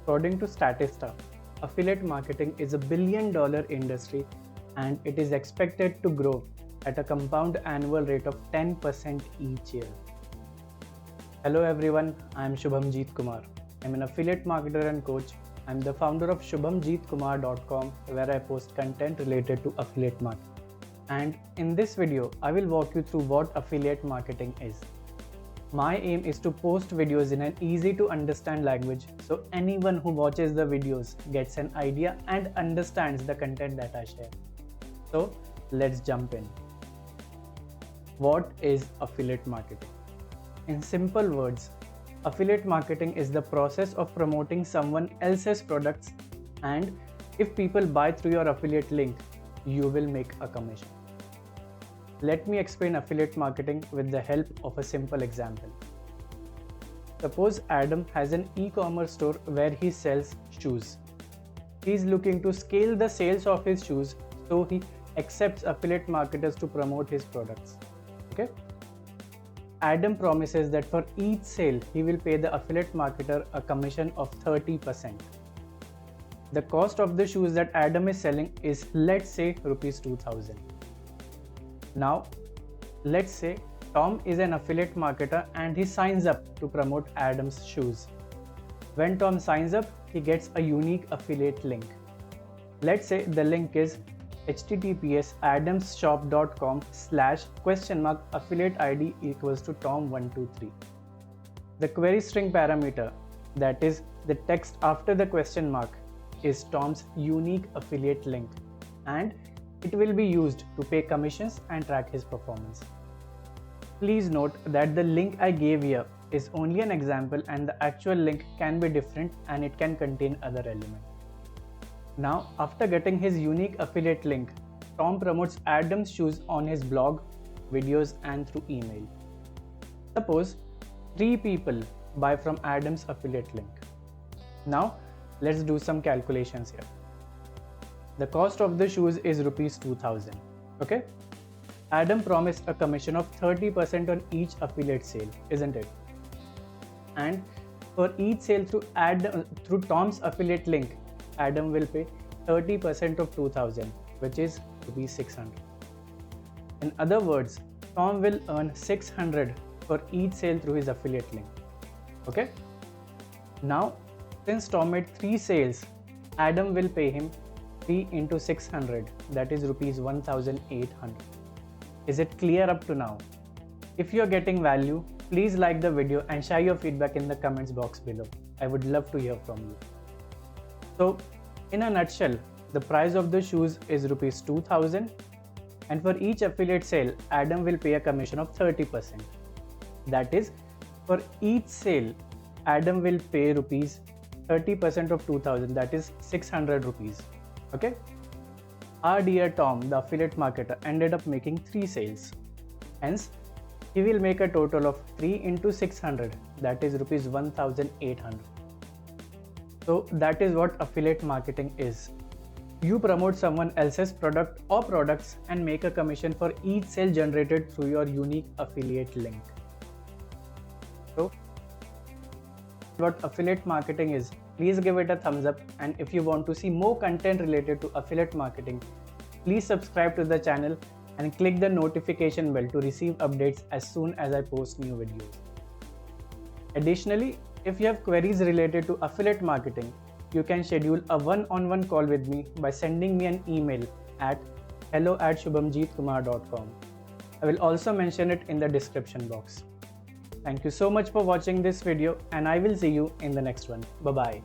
According to Statista, affiliate marketing is $1 billion industry and it is expected to grow at a compound annual rate of 10% each year. Hello everyone, I am Shubhamjeet Kumar. I am an affiliate marketer and coach. I am the founder of shubhamjeetkumar.com where I post content related to affiliate marketing. And in this video, I will walk you through what affiliate marketing is. My aim is to post videos in an easy to understand language so anyone who watches the videos gets an idea and understands the content that I share. So let's jump in. What is affiliate marketing? In simple words, affiliate marketing is the process of promoting someone else's products, and if people buy through your affiliate link, you will make a commission. Let me explain affiliate marketing with the help of a simple example. Suppose Adam has an e-commerce store where he sells shoes. He is looking to scale the sales of his shoes, so he accepts affiliate marketers to promote his products. Okay? Adam promises that for each sale, he will pay the affiliate marketer a commission of 30%. The cost of the shoes that Adam is selling is, let's say, rupees 2000. Now, let's say Tom is an affiliate marketer and he signs up to promote Adam's shoes. When Tom signs up, he gets a unique affiliate link. Let's say the link is https://adamsshop.com/?affiliate ID equals to Tom123. The query string parameter, that is the text after the question mark, is Tom's unique affiliate link, and it will be used to pay commissions and track his performance. Please note that the link I gave here is only an example and the actual link can be different and it can contain other elements. Now, after getting his unique affiliate link, Tom promotes Adam's shoes on his blog, videos and through email. Suppose 3 people buy from Adam's affiliate link. Now, let's do some calculations here. The cost of the shoes is rupees 2000. Okay? Adam promised a commission of 30% on each affiliate sale, isn't it? And for each sale through Tom's affiliate link, Adam will pay 30% of 2000, which is rupees 600. In other words, Tom will earn 600 for each sale through his affiliate link. Okay? Now, since Tom made 3 sales, Adam will pay him 3 into 600, that is rupees 1800. Is it clear up to now? If you are getting value, please like the video and share your feedback in the comments box below. I would love to hear from you. So, in a nutshell, the price of the shoes is rupees 2000, and for each affiliate sale, Adam will pay a commission of 30%. That is, for each sale, Adam will pay rupees 30% of 2000, that is 600 rupees. Okay? Our dear Tom, the affiliate marketer, ended up making 3 sales. Hence, he will make a total of 3 into 600, that is rupees 1800. So that is what affiliate marketing is. You promote someone else's product or products and make a commission for each sale generated through your unique affiliate link. So, what affiliate marketing is, please give it a thumbs up, and if you want to see more content related to affiliate marketing, please subscribe to the channel and click the notification bell to receive updates as soon as I post new videos. Additionally, if you have queries related to affiliate marketing, you can schedule a one-on-one call with me by sending me an email at hello@shubhamjeetkumar.com. I will also mention it in the description box. Thank you so much for watching this video, and I will see you in the next one. Bye-bye.